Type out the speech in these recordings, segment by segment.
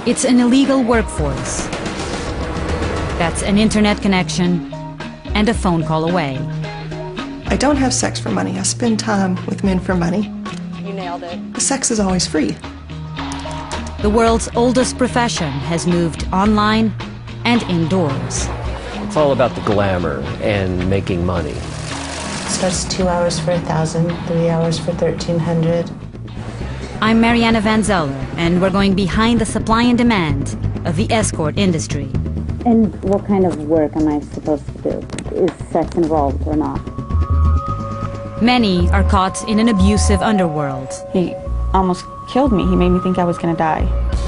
It's an illegal workforce. That's an internet connection and a phone call away. I don't have sex for money. I spend time with men for money. You nailed it. The sex is always free. The world's oldest profession has moved online and indoors. It's all about the glamour and making money. Starts 2 hours for 1,000, 3 hours for 1,300. I'm Mariana Van Zeller, and we're going behind the supply and demand of the escort industry. And what kind of work am I supposed to do? Is sex involved or not? Many are caught in an abusive underworld, He almost killed me. He made me think I was going to die.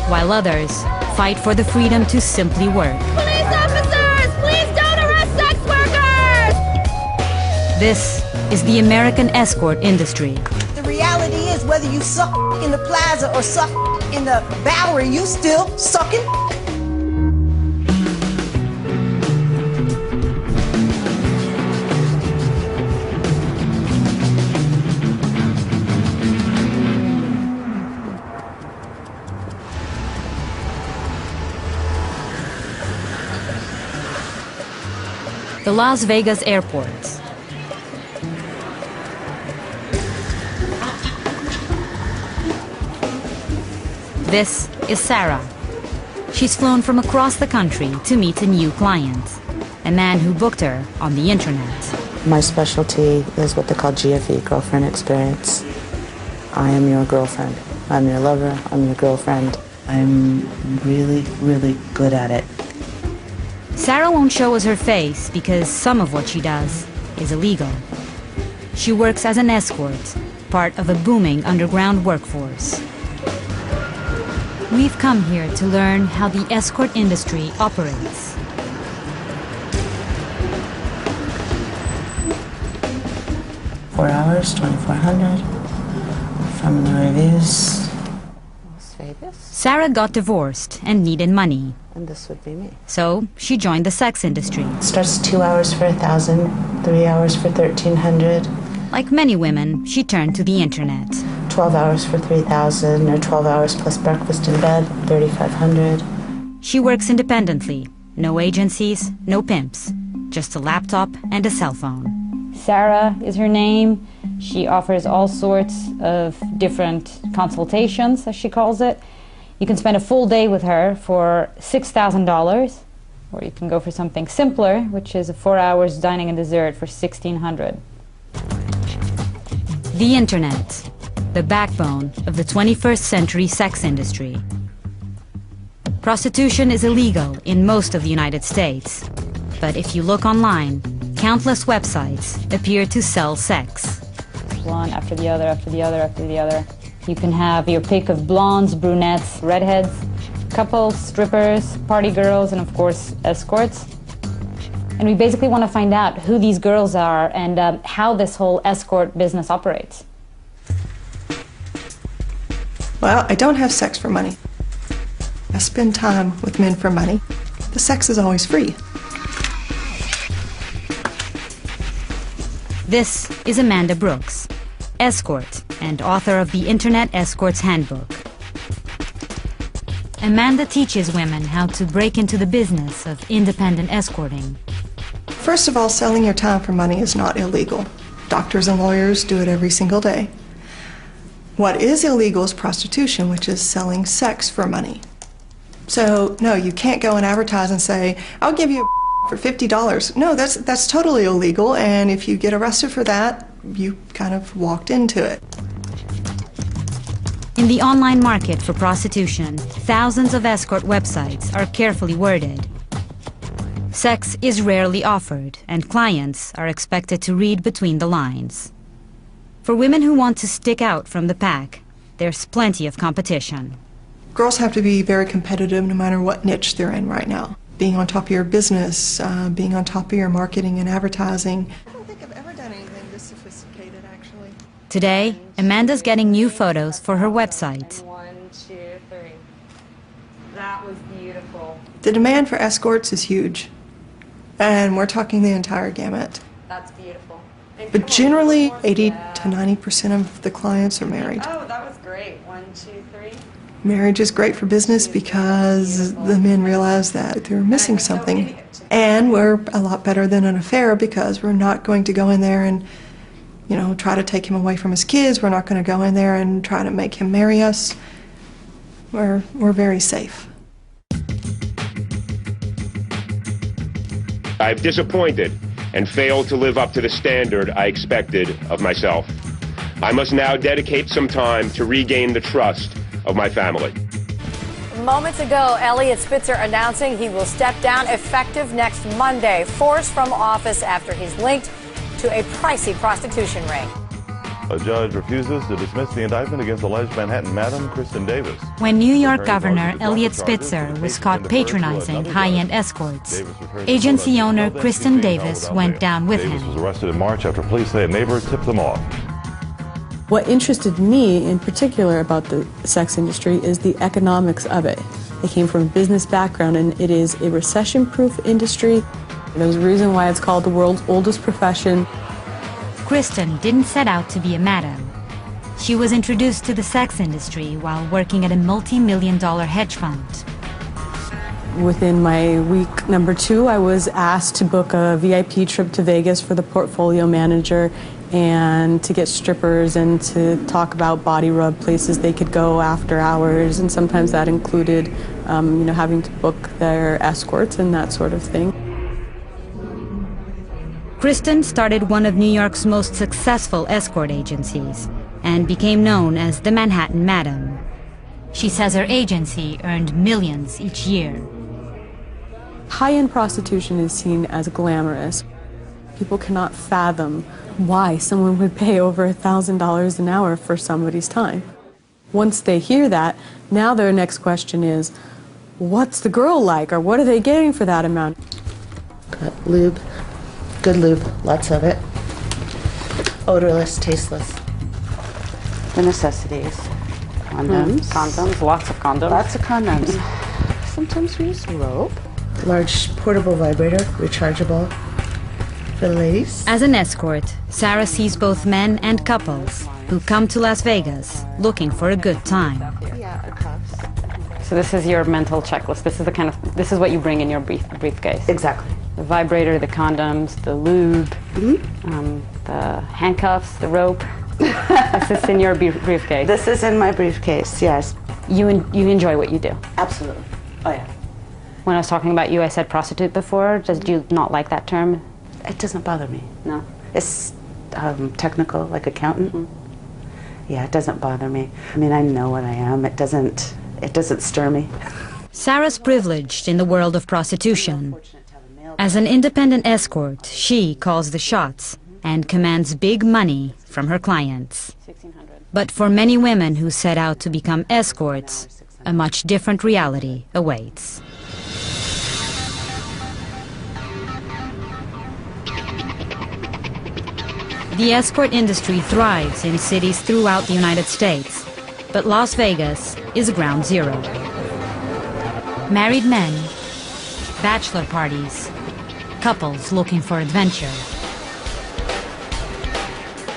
while others fight for the freedom to simply work. Police officers, please don't arrest sex workers! This is the American escort industry. The reality is, whether you suck in the plaza or suck in the Bowery, you still sucking. The Las Vegas airport. This is Sarah. She's flown from across the country to meet a new client, a man who booked her on the internet. My specialty is what they call GFE, girlfriend experience. I am your girlfriend. I'm your lover. I'm your girlfriend. I'm really, really good at it. Sarah won't show us her face because some of what she does is illegal. She works as an escort, part of a booming underground workforce. We've come here to learn how the escort industry operates. Four hours, 2,400. From the reviews. Las Vegas. Sarah got divorced and needed money, And this would be me. so she joined the sex industry. Starts 2 hours for 1,000, 3 hours for 1,300. Like many women, she turned to the internet. 12 hours for 3,000, or 12 hours plus breakfast in bed, 3,500. She works independently. No agencies, no pimps. Just a laptop and a cell phone. Sarah is her name. She offers all sorts of different consultations, as she calls it. You can spend a full day with her for $6,000, or you can go for something simpler, which is 4 hours dining and dessert for $1,600. The internet, the backbone of the 21st century sex industry. Prostitution is illegal in most of the United States, but if you look online, countless websites appear to sell sex. One after the other, after the other, after the other. You can have your pick of blondes, brunettes, redheads, couples, strippers, party girls, and of course, escorts. And we basically want to find out who these girls are and how this whole escort business operates. Well, I don't have sex for money. I spend time with men for money. The sex is always free. This is Amanda Brooks, escort and author of the Internet Escort's Handbook. Amanda teaches women how to break into the business of independent escorting. First of all, selling your time for money is not illegal. Doctors and lawyers do it every single day. What is illegal is prostitution, which is selling sex for money. So, no, you can't go and advertise and say, I'll give you a for $50. No, that's totally illegal, and if you get arrested for that, you kind of walked into it. In the online market for prostitution, thousands of escort websites are carefully worded. Sex is rarely offered, and clients are expected to read between the lines. For women who want to stick out from the pack, there's plenty of competition. Girls have to be very competitive no matter what niche they're in right now. Being on top of your business, being on top of your marketing and advertising. I don't think I've ever done anything this sophisticated, actually. Today, Amanda's getting new photos for her website. 1, 2, 3. That was beautiful. The demand for escorts is huge, and we're talking the entire gamut. That's beautiful. And But come on, generally, one more. 80 Yeah. to 90% of the clients are married. Oh, that was great. 1, 2, 3. Marriage is great for business because the men realize that they're missing something. And we're a lot better than an affair because we're not going to go in there and, try to take him away from his kids. We're not going to go in there and try to make him marry us. We're very safe. I've disappointed and failed to live up to the standard I expected of myself. I must now dedicate some time to regain the trust of my family. Moments ago, Eliot Spitzer announcing he will step down effective next Monday, forced from office after he's linked to a pricey prostitution ring. A judge refuses to dismiss the indictment against alleged Manhattan Madam Kristen Davis. When New York Governor Eliot Spitzer was caught patronizing high-end escorts, agency owner Kristen Davis went down with him. Davis was arrested in March after police say a neighbor tipped them off. What interested me in particular about the sex industry is the economics of it. I came from a business background, and it is a recession-proof industry. There's a reason why it's called the world's oldest profession. Kristen didn't set out to be a madam. She was introduced to the sex industry while working at a multi-million-dollar hedge fund. Within my week number 2, I was asked to book a VIP trip to Vegas for the portfolio manager and to get strippers and to talk about body rub places they could go after hours, and sometimes that included having to book their escorts and that sort of thing. Kristen started one of New York's most successful escort agencies and became known as the Manhattan Madam. She says her agency earned millions each year. High-end prostitution is seen as glamorous. People cannot fathom why someone would pay over $1,000 an hour for somebody's time. Once they hear that, now their next question is, what's the girl like, or what are they getting for that amount? Got lube, good lube, lots of it. Odorless, tasteless. The necessities. Condoms. Condoms, lots of condoms. Lots of condoms. Sometimes we use rope. Large portable vibrator, rechargeable. For the ladies. As an escort, Sarah sees both men and couples who come to Las Vegas looking for a good time. Yeah, cuffs. So this is your mental checklist. This is what you bring in your briefcase. Exactly. The vibrator, the condoms, the lube, the handcuffs, the rope. This is in your briefcase. This is in my briefcase, yes. You enjoy what you do? Absolutely. Oh, yeah. When I was talking about you, I said prostitute before. Did you not like that term? It doesn't bother me. No. It's technical, like accountant. Yeah, it doesn't bother me. I mean, I know what I am. It doesn't stir me. Sarah's privileged in the world of prostitution. As an independent escort, she calls the shots and commands big money from her clients. But for many women who set out to become escorts, a much different reality awaits. The escort industry thrives in cities throughout the United States, but Las Vegas is ground zero. Married men, bachelor parties, couples looking for adventure.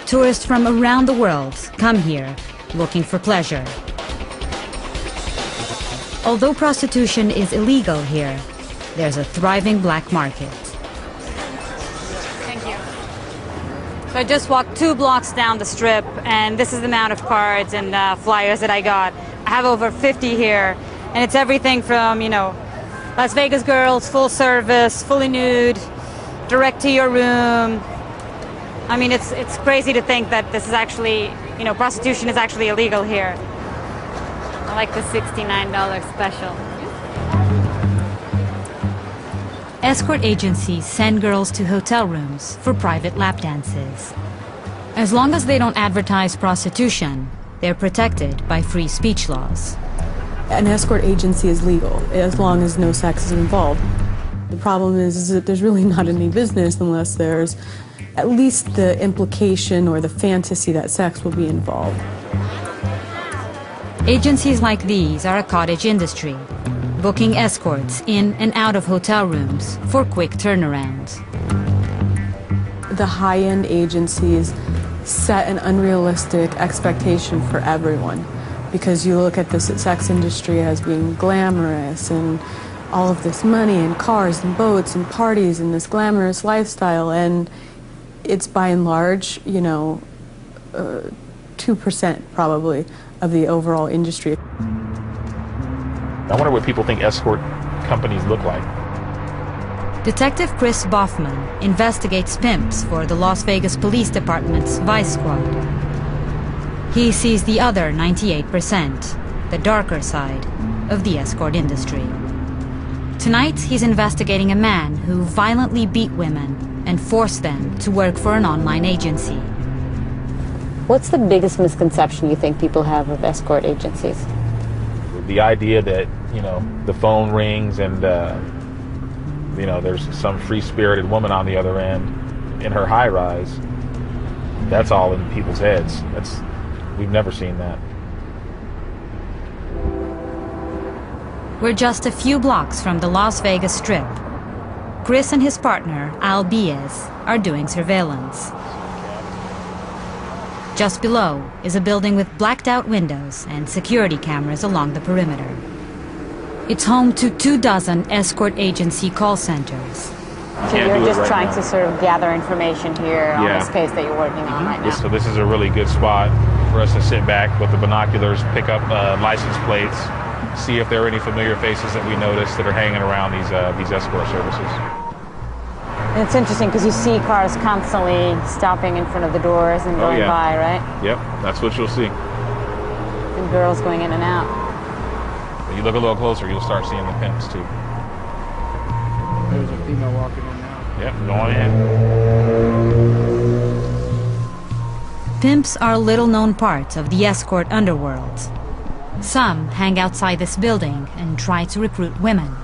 Tourists from around the world come here looking for pleasure. Although prostitution is illegal here, there's a thriving black market. So I just walked 2 blocks down the strip, and this is the amount of cards and flyers that I got. I have over 50 here, and it's everything from, Las Vegas girls, full service, fully nude, direct to your room. I mean, it's crazy to think that this is actually, prostitution is actually illegal here. I like the $69 special. Escort agencies send girls to hotel rooms for private lap dances. As long as they don't advertise prostitution, they're protected by free speech laws. An escort agency is legal as long as no sex is involved. The problem is that there's really not any business unless there's at least the implication or the fantasy that sex will be involved. Agencies like these are a cottage industry, booking escorts in and out of hotel rooms for quick turnarounds. The high-end agencies set an unrealistic expectation for everyone. because you look at the sex industry as being glamorous and all of this money and cars and boats and parties and this glamorous lifestyle, and it's by and large, you know, 2% probably of the overall industry. I wonder what people think escort companies look like. Detective Chris Boffman investigates pimps for the Las Vegas Police Department's Vice Squad. He sees the other 98%, the darker side of the escort industry. Tonight, he's investigating a man who violently beat women and forced them to work for an online agency. What's the biggest misconception you think people have of escort agencies? The idea that, you know, the phone rings and, you know, there's some free-spirited woman on the other end in her high-rise. That's all in people's heads. We've never seen that. We're just a few blocks from the Las Vegas Strip. Chris and his partner, Al Baez, are doing surveillance. Just below is a building with blacked-out windows and security cameras along the perimeter. It's home to 24 escort agency call centers. So you're just trying to sort of gather information here on this case that you're working on right now. So this is a really good spot for us to sit back with the binoculars, pick up license plates, see if there are any familiar faces that we notice that are hanging around these escort services. And it's interesting because you see cars constantly stopping in front of the doors and going by, right? Yep, that's what you'll see. And girls going in and out. When you look a little closer, you'll start seeing the pimps too. There's a female walking in now. Yep, going in. Pimps are little-known parts of the escort underworld. Some hang outside this building and try to recruit women.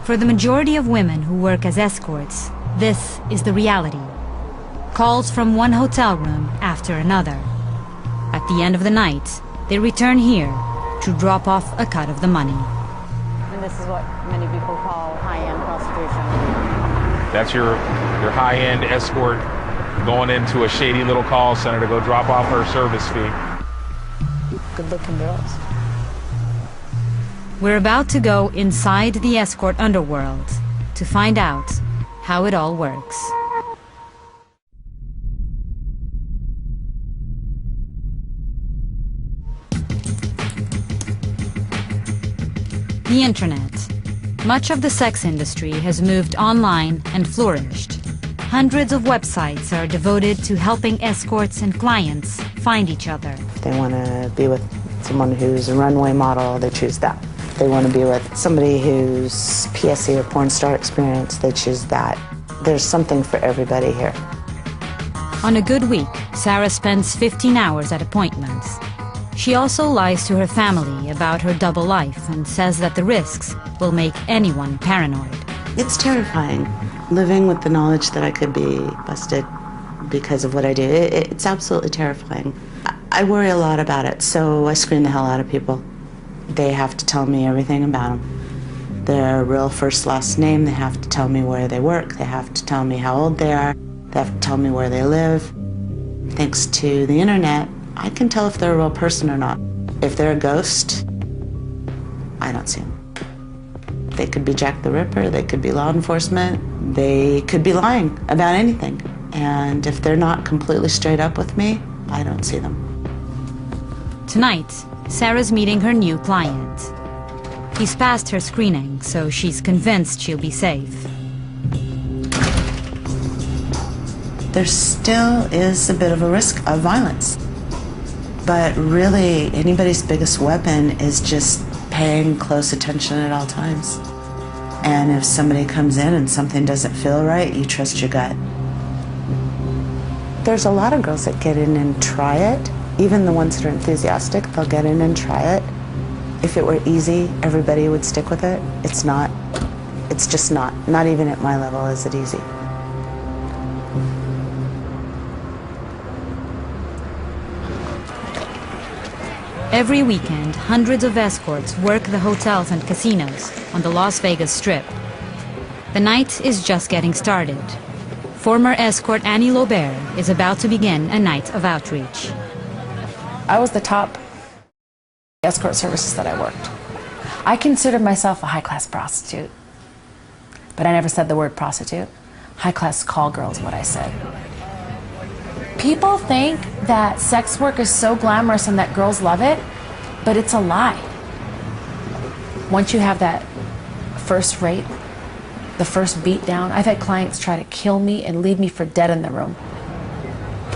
For the majority of women who work as escorts, this is the reality. Calls from one hotel room after another. At the end of the night, they return here to drop off a cut of the money. And this is what many people call high-end prostitution. That's your high-end escort going into a shady little call center to go drop off her service fee. Good-looking girls. We're about to go inside the escort underworld to find out how it all works. The Internet. Much of the sex industry has moved online and flourished. Hundreds of websites are devoted to helping escorts and clients find each other. If they want to be with someone who's a runway model, they choose that. If they want to be with somebody who's PSE or porn star experience, they choose that. There's something for everybody here. On a good week, Sarah spends 15 hours at appointments. She also lies to her family about her double life and says that the risks will make anyone paranoid. It's terrifying. Living with the knowledge that I could be busted because of what I do, it's absolutely terrifying. I worry a lot about it, so I screen the hell out of people. They have to tell me everything about them. Their real first, last name, they have to tell me where they work, they have to tell me how old they are, they have to tell me where they live. Thanks to the internet, I can tell if they're a real person or not. If they're a ghost, I don't see them. They could be Jack the Ripper, they could be law enforcement, they could be lying about anything. And if they're not completely straight up with me, I don't see them. Tonight, Sarah's meeting her new client. He's passed her screening, so she's convinced she'll be safe. There still is a bit of a risk of violence. But really, anybody's biggest weapon is just paying close attention at all times. And if somebody comes in and something doesn't feel right, you trust your gut. There's a lot of girls that get in and try it. Even the ones that are enthusiastic, they'll get in and try it. If it were easy, everybody would stick with it. It's not. It's just not. Not even at my level is it easy. Every weekend, hundreds of escorts work the hotels and casinos on the Las Vegas Strip. The night is just getting started. Former escort Annie Lobert is about to begin a night of outreach. I was the top escort services that I worked. I considered myself a high-class prostitute, but I never said the word prostitute. High-class call girl is what I said. People think that sex work is so glamorous and that girls love it, but it's a lie. Once you have that first rape, the first beat down, I've had clients try to kill me and leave me for dead in the room.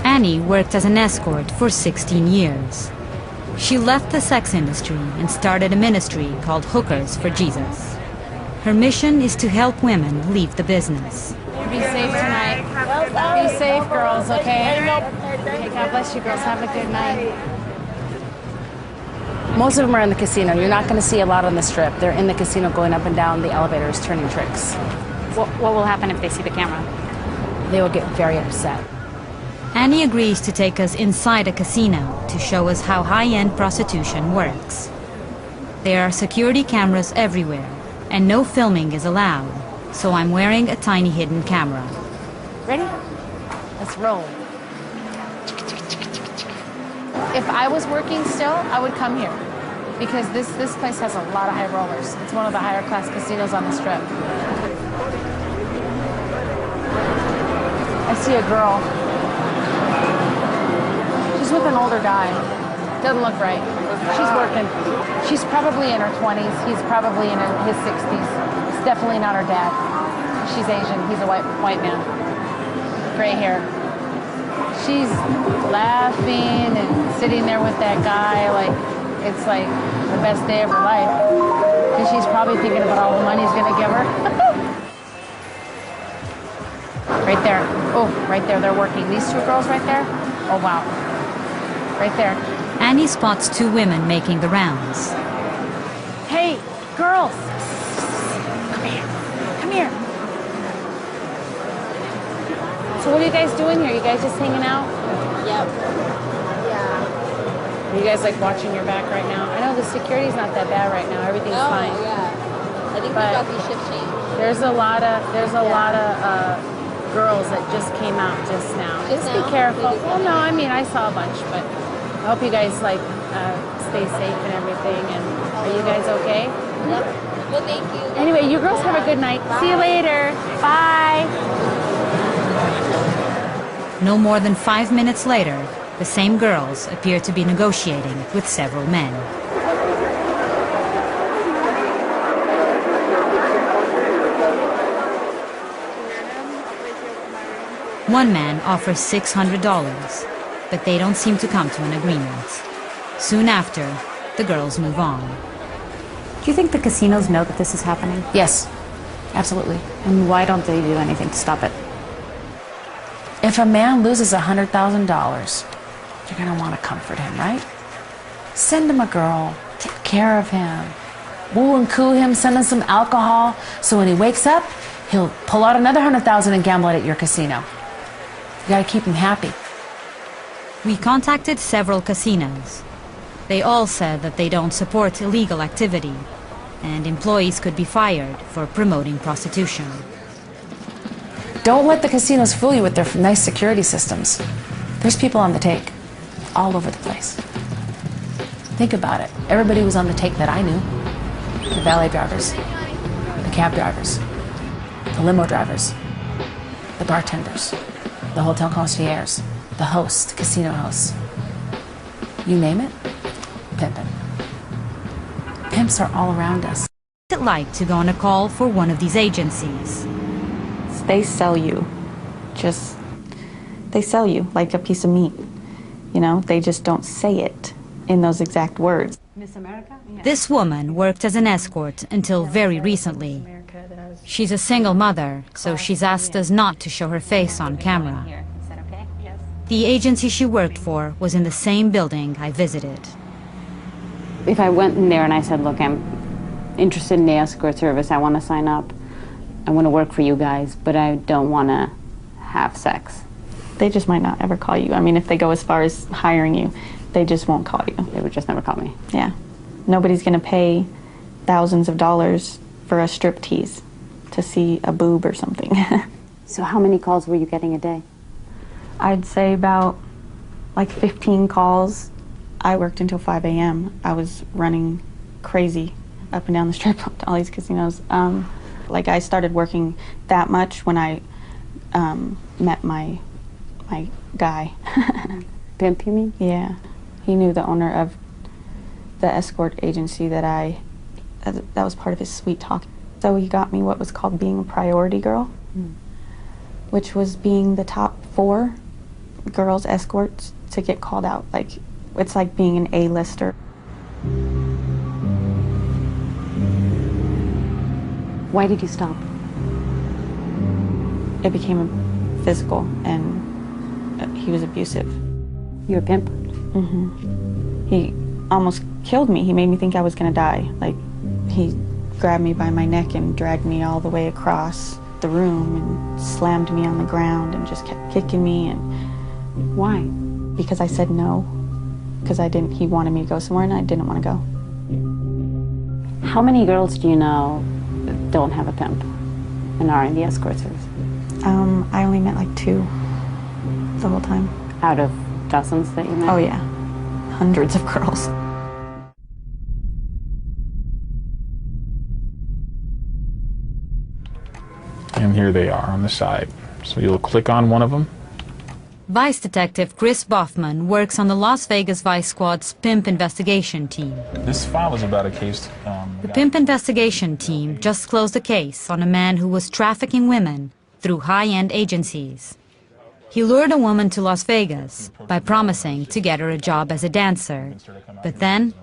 Annie worked as an escort for 16 years. She left the sex industry and started a ministry called Hookers for Jesus. Her mission is to help women leave the business. Be safe tonight. Be safe, girls, okay? Okay, God bless you, girls. Have a good night. Most of them are in the casino. You're not going to see a lot on the strip. They're in the casino going up and down the elevators, turning tricks. What will happen if they see the camera? They will get very upset. Annie agrees to take us inside a casino to show us how high-end prostitution works. There are security cameras everywhere, and no filming is allowed, so I'm wearing a tiny hidden camera. Ready? Let's roll. If I was working still, I would come here, because this place has a lot of high rollers. It's one of the higher class casinos on the strip. I see a girl. She's with an older guy. Doesn't look right. She's working. She's probably in her 20s. He's probably in his 60s. It's definitely not her dad. She's Asian. He's a white man. Gray hair. She's laughing and sitting there with that guy like it's like the best day of her life. Because she's probably thinking about all the money he's going to give her. Right there. Oh, right there. They're working. These two girls right there. Oh, wow. Right there. Annie spots two women making the rounds. Hey, girls. Come here. Come here. So what are you guys doing here? You guys just hanging out? Yep. Yeah. Are you guys like watching your back right now? I know the security's not that bad right now. Everything's fine. Yeah. I think we got these shift changed. There's a lot of girls that just came out just now. Just be careful. Well, no, I mean I saw a bunch, but I hope you guys like stay safe and everything. And are you guys okay? Yep. Well, thank you. Anyway, you girls have a good night. Bye. See you later. Bye. No more than 5 minutes later, the same girls appear to be negotiating with several men. One man offers $600, but they don't seem to come to an agreement. Soon after, the girls move on. Do you think the casinos know that this is happening? Yes, absolutely. And why don't they do anything to stop it? If a man loses $100,000, you're going to want to comfort him, right? Send him a girl, take care of him, woo and coo him, send him some alcohol, so when he wakes up, he'll pull out another $100,000 and gamble it at your casino. You got to keep him happy. We contacted several casinos. They all said that they don't support illegal activity, and employees could be fired for promoting prostitution. Don't let the casinos fool you with their nice security systems. There's people on the take all over the place. Think about it. Everybody was on the take that I knew. The valet drivers, the cab drivers, the limo drivers, the bartenders, the hotel concierge, the host, casino hosts. You name it, pimpin'. Pimps are all around us. What's it like to go on a call for one of these agencies? They sell you. They sell you like a piece of meat. You know, they just don't say it in those exact words. Miss America? Yeah. This woman worked as an escort until very recently. She's a single mother, so she's asked us not to show her face on camera. The agency she worked for was in the same building I visited. If I went in there and I said, look, I'm interested in the escort service, I want to sign up, I want to work for you guys, but I don't want to have sex. They just might not ever call you. I mean, if they go as far as hiring you, they just won't call you. They would just never call me. Yeah. Nobody's going to pay thousands of dollars for a strip tease to see a boob or something. So how many calls were you getting a day? I'd say about like 15 calls I worked until 5 a.m. I was running crazy up and down the strip to all these casinos. Like I started working that much when I met my guy. Pimp, you mean? Yeah. He knew the owner of the escort agency that was part of his sweet talk. So he got me what was called being a priority girl, which was being the top 4 girls escorts to get called out. Like, it's like being an A-lister. Why did you stop? It became physical, and he was abusive. You're a pimp? Mm-hmm. He almost killed me. He made me think I was gonna die. Like, he grabbed me by my neck and dragged me all the way across the room and slammed me on the ground and just kept kicking me. And why? Because I said no. Because he wanted me to go somewhere and I didn't want to go. How many girls do you know that don't have a pimp and are in the escort service? I only met like 2 the whole time. Out of dozens that you met? Oh yeah, hundreds of girls. And here they are on the side. So you'll click on one of them. Vice Detective Chris Boffman works on the Las Vegas Vice Squad's Pimp Investigation Team. This file is about a case. The Pimp Investigation Team just closed a case on a man who was trafficking women through high-end agencies. He lured a woman to Las Vegas by promising to get her a job as a dancer. But then,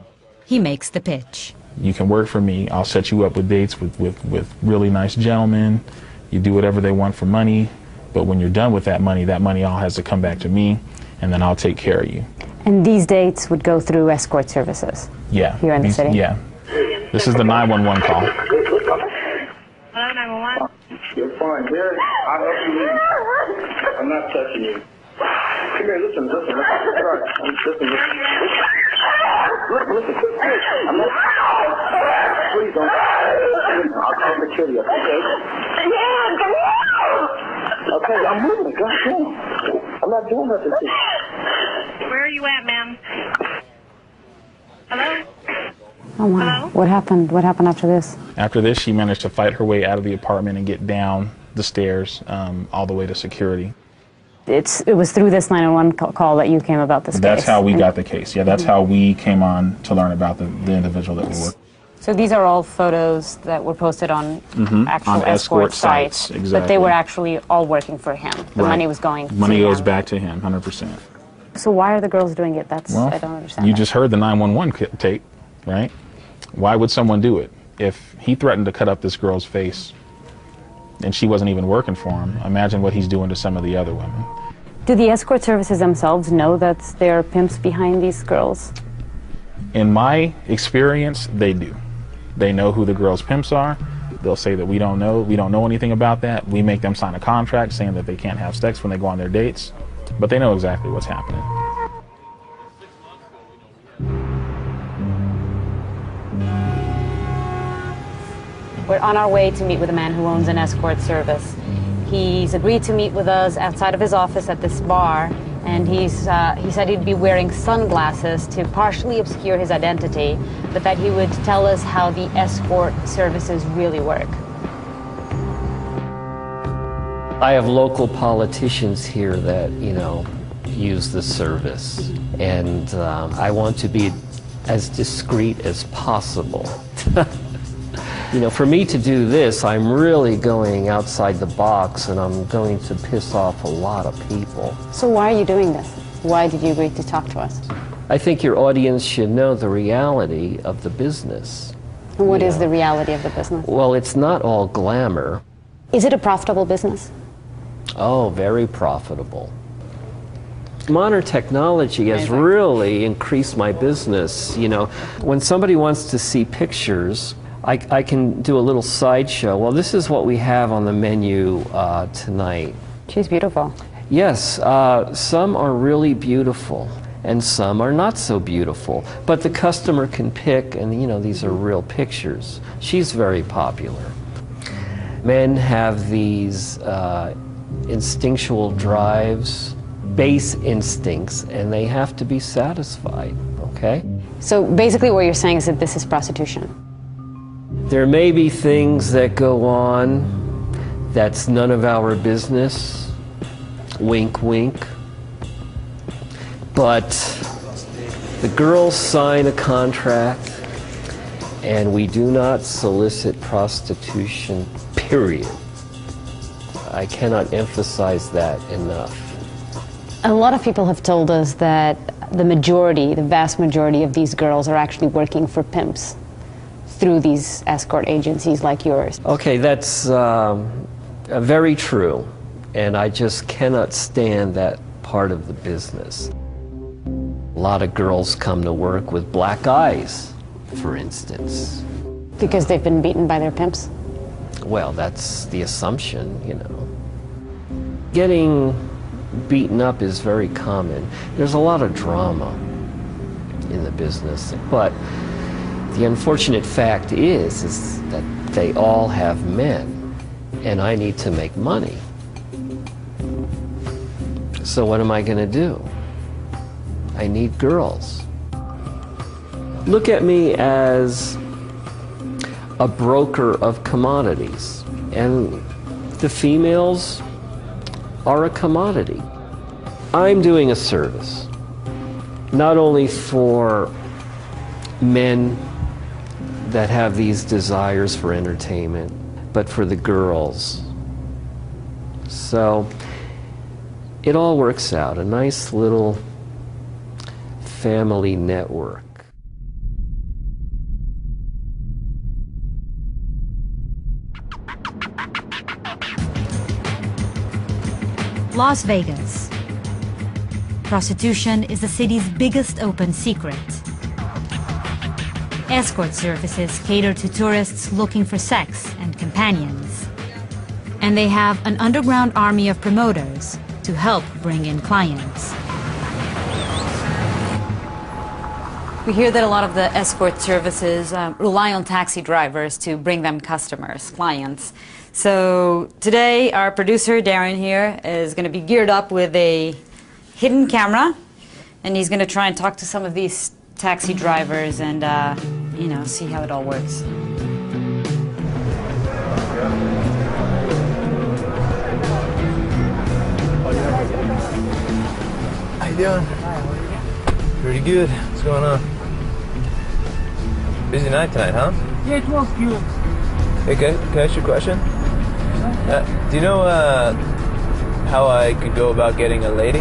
he makes the pitch. You can work for me. I'll set you up with dates with really nice gentlemen. You do whatever they want for money. But when you're done with that money all has to come back to me, and then I'll take care of you. And these dates would go through escort services? Yeah. Here in the city? Yeah. This is the 911 call. Hello, 911. You're fine. Here, I'll help you leave. I'm not touching you. Come here, listen. Listen. I'm not. Please don't. I'll come to kill you, okay? Okay, I'm moving. God damn. I'm not doing nothing to you. Where are you at, ma'am? Hello? Oh, wow. Hello? What happened? What happened after this? After this, she managed to fight her way out of the apartment and get down the stairs all the way to security. It was through this 911 call that you came about this case? That's how we got the case. Yeah, that's how we came on to learn about the individual that we were. So these are all photos that were posted on actual on escort sites. Exactly. But they were actually all working for him. The money was going to him. Money goes back to him, 100%. So why are the girls doing it? I don't understand. You just heard the 911 tape, right? Why would someone do it? If he threatened to cut up this girl's face and she wasn't even working for him, imagine what he's doing to some of the other women. Do the escort services themselves know that there are pimps behind these girls? In my experience, they do. They know who the girls' pimps are. They'll say that we don't know anything about that. We make them sign a contract saying that they can't have sex when they go on their dates, but they know exactly what's happening. We're on our way to meet with a man who owns an escort service. He's agreed to meet with us outside of his office at this bar, and he said he'd be wearing sunglasses to partially obscure his identity, but that he would tell us how the escort services really work. I have local politicians here that, use the service, and I want to be as discreet as possible. For me to do this, I'm really going outside the box, and I'm going to piss off a lot of people. So why are you doing this? Why did you agree to talk to us? I think your audience should know the reality of the business. And what is the reality of the business? Well, it's not all glamour. Is it a profitable business? Oh, very profitable. Modern technology has really increased my business. When somebody wants to see pictures, I can do a little sideshow. Well, this is what we have on the menu tonight. She's beautiful. Yes, some are really beautiful, and some are not so beautiful. But the customer can pick, and these are real pictures. She's very popular. Men have these instinctual drives base instincts and they have to be satisfied, okay? So basically what you're saying is that this is prostitution. There may be things that go on that's none of our business, wink wink, but the girls sign a contract and we do not solicit prostitution, period. I cannot emphasize that enough. A lot of people have told us that the vast majority of these girls are actually working for pimps through these escort agencies like yours. Okay, that's very true, and I just cannot stand that part of the business. A lot of girls come to work with black eyes, for instance. Because they've been beaten by their pimps? Well, that's the assumption, you know. Getting beaten up is very common. There's a lot of drama in the business, but the unfortunate fact is that they all have men, and I need to make money. So what am I going to do? I need girls. Look at me as a broker of commodities, and the females are a commodity. I'm doing a service, not only for men that have these desires for entertainment, but for the girls. So it all works out, a nice little family network. Las Vegas. Prostitution is the city's biggest open secret. Escort services cater to tourists looking for sex and companions. And they have an underground army of promoters to help bring in clients. We hear that a lot of the escort services rely on taxi drivers to bring them customers, clients. So today our producer Darren here is going to be geared up with a hidden camera, and he's going to try and talk to some of these taxi drivers and you know, see how it all works. How you doing? Pretty good. What's going on? Busy night tonight, huh? Yeah, it was good. Hey, can I ask you a question? Do you know how I could go about getting a lady?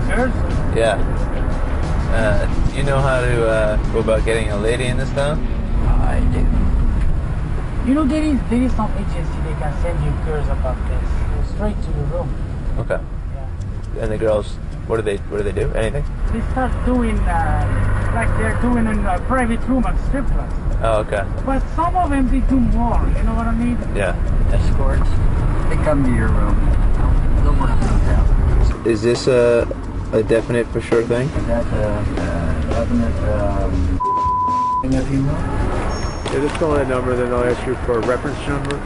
Girls? Yeah. Do you know how to go about getting a lady in this town? I do. You know, there is some agency they can send you girls about this. Go straight to your room. Okay. Yeah. And the girls, what do they do? Anything? They start doing like they're doing in a private room at strip clubs. Oh, okay. But some of them they do more. You know what I mean? Yeah. Escorts. They come to your room. They'll work themselves out. Is this a definite for sure thing? Is that definite thing if you want? Yeah, just call that number, then I'll ask you for a reference number.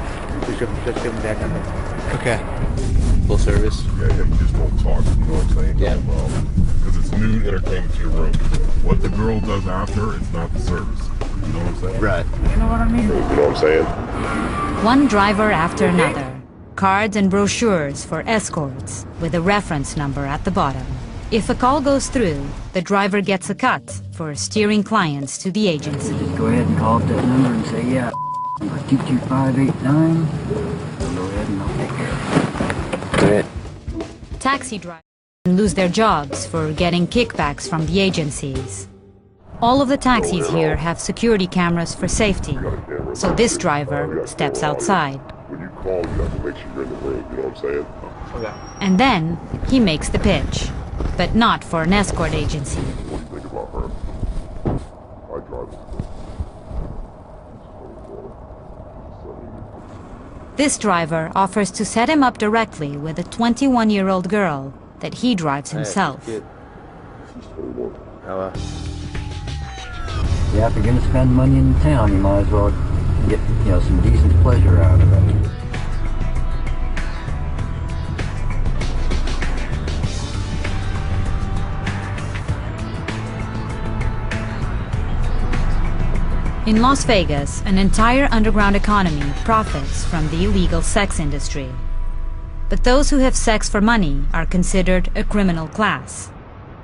Just give them that number. Okay. Full service? Yeah, you just don't talk, you know what I'm saying? Yeah. Because it's nude entertainment to your room. What the girl does after, it's not the service. You know what I'm saying? Right. You know what I mean? You know what I'm saying? One driver after another. Cards and brochures for escorts with a reference number at the bottom. If a call goes through, the driver gets a cut for steering clients to the agency. Just go ahead and call up that number and say, yeah, 22589. Go ahead and I'll take care of it. Great. Taxi drivers lose their jobs for getting kickbacks from the agencies. All of the taxis here have security cameras for safety, so this driver steps outside. When you call, you have to make sure you're in the room, you know what I'm saying? Okay. And then he makes the pitch, but not for an escort agency. What do you think about her? I drive. This driver offers to set him up directly with a 21-year-old girl that he drives himself. She's 21. Yeah, if you're going to spend money in town, you might as well get, you know, some decent pleasure out of it. In Las Vegas, an entire underground economy profits from the illegal sex industry. But those who have sex for money are considered a criminal class,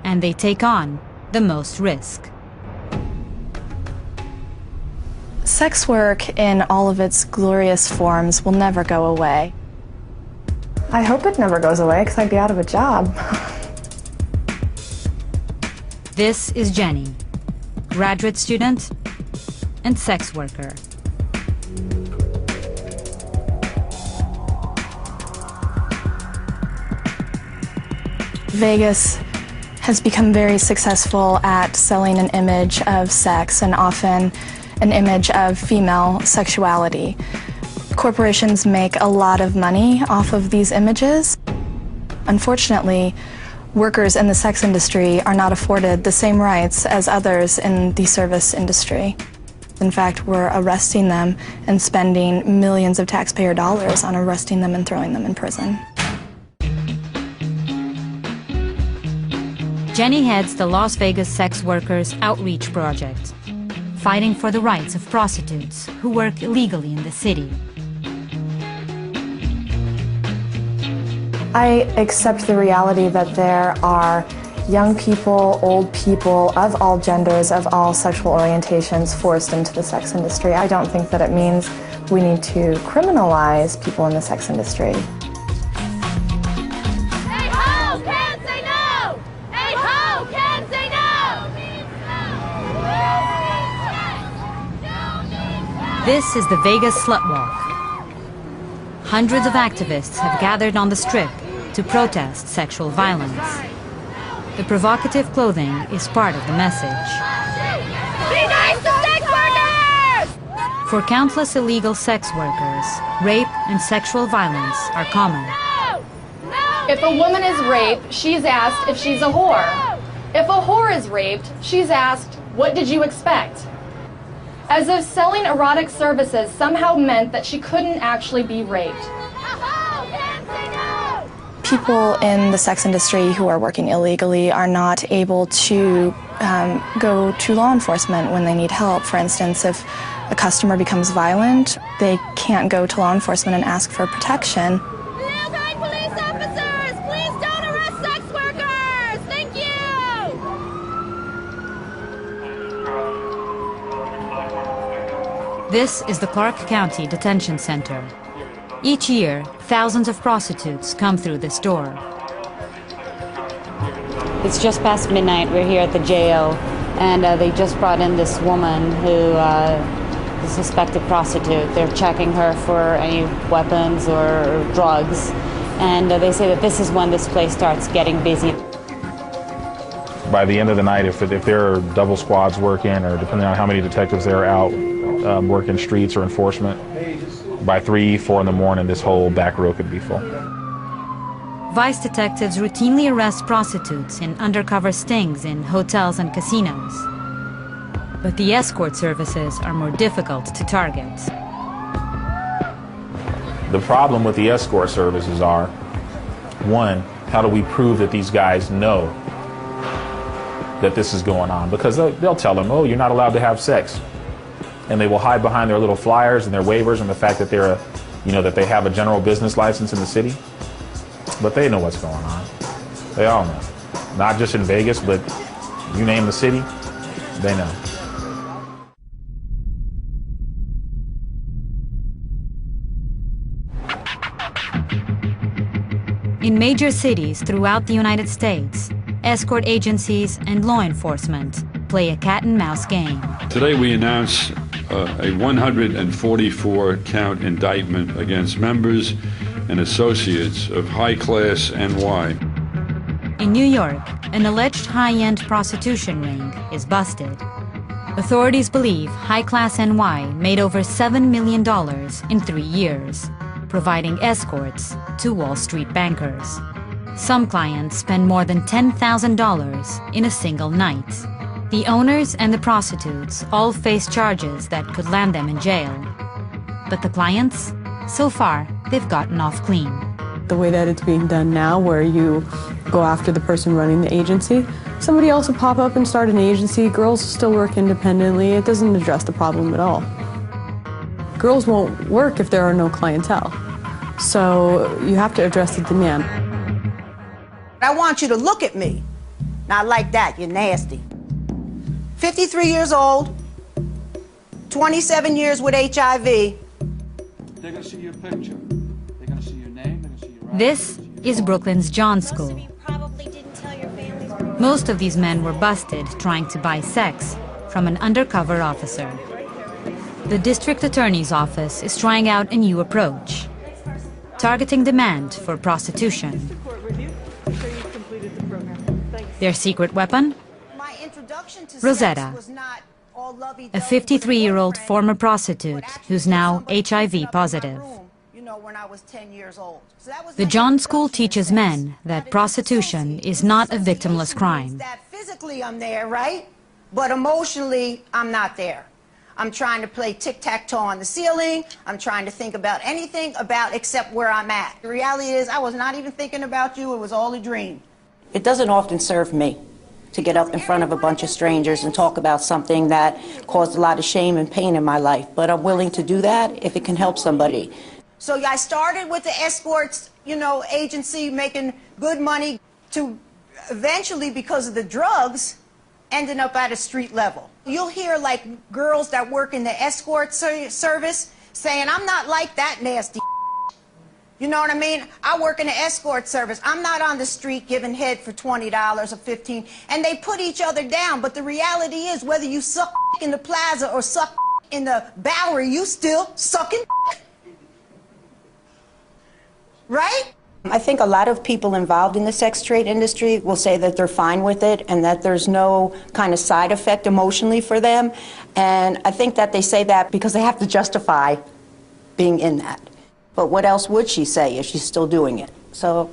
and they take on the most risk. Sex work in all of its glorious forms will never go away. I hope it never goes away because I'd be out of a job. This is Jenny, graduate student and sex worker. Vegas has become very successful at selling an image of sex and often an image of female sexuality. Corporations make a lot of money off of these images. Unfortunately, workers in the sex industry are not afforded the same rights as others in the service industry. In fact, we're arresting them and spending millions of taxpayer dollars on arresting them and throwing them in prison. Jenny heads the Las Vegas Sex Workers Outreach Project, fighting for the rights of prostitutes who work illegally in the city. I accept the reality that there are young people, old people of all genders, of all sexual orientations forced into the sex industry. I don't think that it means we need to criminalize people in the sex industry. This is the Vegas Slut Walk. Hundreds of activists have gathered on the Strip to protest sexual violence. The provocative clothing is part of the message. Be nice to sex workers! For countless illegal sex workers, rape and sexual violence are common. If a woman is raped, she's asked if she's a whore. If a whore is raped, she's asked, what did you expect? As if selling erotic services somehow meant that she couldn't actually be raped. People in the sex industry who are working illegally are not able to go to law enforcement when they need help. For instance, if a customer becomes violent, they can't go to law enforcement and ask for protection. This is the Clark County Detention Center. Each year, thousands of prostitutes come through this door. It's just past midnight. We're here at the jail, and they just brought in this woman who is a suspected prostitute. They're checking her for any weapons or drugs, and they say that this is when this place starts getting busy. By the end of the night, if there are double squads working, or depending on how many detectives there are out working streets or enforcement, by 3, 4 in the morning, this whole back row could be full. Vice detectives routinely arrest prostitutes in undercover stings in hotels and casinos. But the escort services are more difficult to target. The problem with the escort services are, one, how do we prove that these guys know that this is going on? Because they'll tell them, oh, you're not allowed to have sex. And they will hide behind their little flyers and their waivers and the fact that they're that they have a general business license in the city. But they know what's going on. They all know. Not just in Vegas, but you name the city, they know. In major cities throughout the United States, escort agencies and law enforcement play a cat-and-mouse game. Today we announce a 144-count indictment against members and associates of high-class NY. In New York, an alleged high-end prostitution ring is busted. Authorities believe high-class NY made over $7 million in 3 years, providing escorts to Wall Street bankers. Some clients spend more than $10,000 in a single night. The owners and the prostitutes all face charges that could land them in jail. But the clients, so far, they've gotten off clean. The way that it's being done now, where you go after the person running the agency, Somebody else will pop up and start an agency. Girls still work independently. It doesn't address the problem at all. Girls won't work if there are no clientele. So you have to address the demand. I want you to look at me. Not like that, you're nasty. 53 years old, 27 years with HIV. They're going to see your picture. They're going to see your name. They're going to see your This is Brooklyn's John School. Most of these men were busted trying to buy sex from an undercover officer. The district attorney's office is trying out a new approach, targeting demand for prostitution. Their secret weapon? Rosetta, a 53-year-old former prostitute who's now HIV positive. The John School teaches men that prostitution is not a victimless crime. Physically I'm there, right? But emotionally I'm not there. I'm trying to play tic-tac-toe on the ceiling. I'm trying to think about anything about except where I'm at. The reality is I was not even thinking about you. It was all a dream. It doesn't often serve me to get up in front of a bunch of strangers and talk about something that caused a lot of shame and pain in my life. But I'm willing to do that if it can help somebody. So I started with the escorts, agency, making good money, to eventually, because of the drugs, ending up at a street level. You'll hear like girls that work in the escort service saying, I'm not like that nasty. You know what I mean? I work in the escort service. I'm not on the street giving head for $20 or $15. And they put each other down. But the reality is, whether you suck in the plaza or suck in the Bowery, you still sucking. Right? I think a lot of people involved in the sex trade industry will say that they're fine with it and that there's no kind of side effect emotionally for them. And I think that they say that because they have to justify being in that. But what else would she say if she's still doing it? So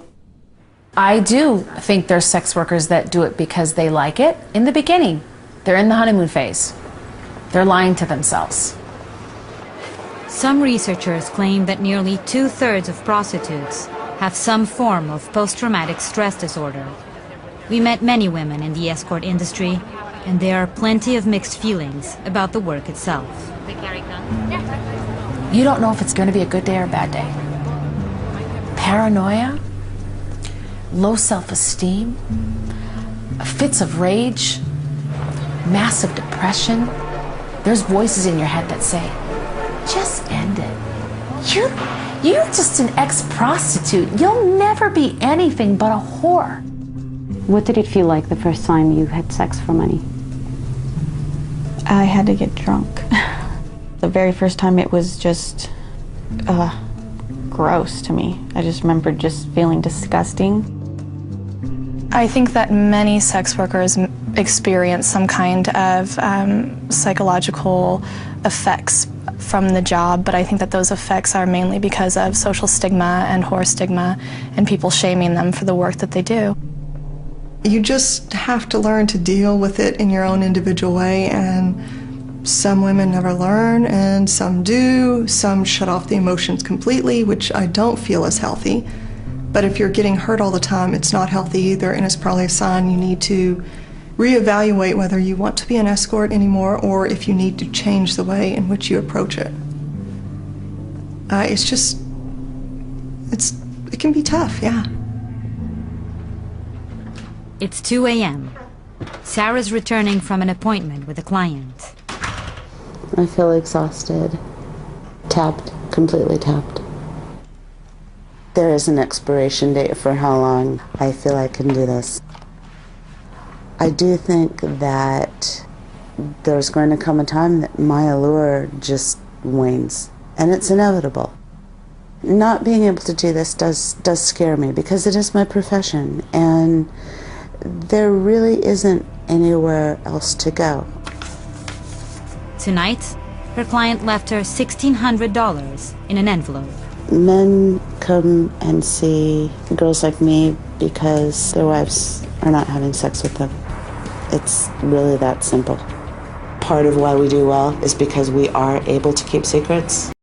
I do think there's sex workers that do it because they like it. In the beginning, they're in the honeymoon phase. They're lying to themselves. Some researchers claim that nearly 2/3 of prostitutes have some form of post-traumatic stress disorder. We met many women in the escort industry, and there are plenty of mixed feelings about the work itself. You don't know if it's going to be a good day or a bad day. Paranoia, low self-esteem, fits of rage, massive depression. There's voices in your head that say, just end it. You're just an ex-prostitute. You'll never be anything but a whore. What did it feel like the first time you had sex for money? I had to get drunk. The very first time it was just gross to me. I just remember just feeling disgusting. I think that many sex workers experience some kind of psychological effects from the job, but I think that those effects are mainly because of social stigma and whore stigma and people shaming them for the work that they do. You just have to learn to deal with it in your own individual way, and some women never learn and some do. Some shut off the emotions completely, which I don't feel is healthy. But if you're getting hurt all the time, it's not healthy either, and it's probably a sign you need to reevaluate whether you want to be an escort anymore or if you need to change the way in which you approach it. It can be tough, yeah. It's 2 a.m. Sarah's returning from an appointment with a client. I feel exhausted, tapped, completely tapped. There is an expiration date for how long I feel I can do this. I do think that there's going to come a time that my allure just wanes, and it's inevitable. Not being able to do this does scare me because it is my profession, and there really isn't anywhere else to go. Tonight, her client left her $1,600 in an envelope. Men come and see girls like me because their wives are not having sex with them. It's really that simple. Part of why we do well is because we are able to keep secrets.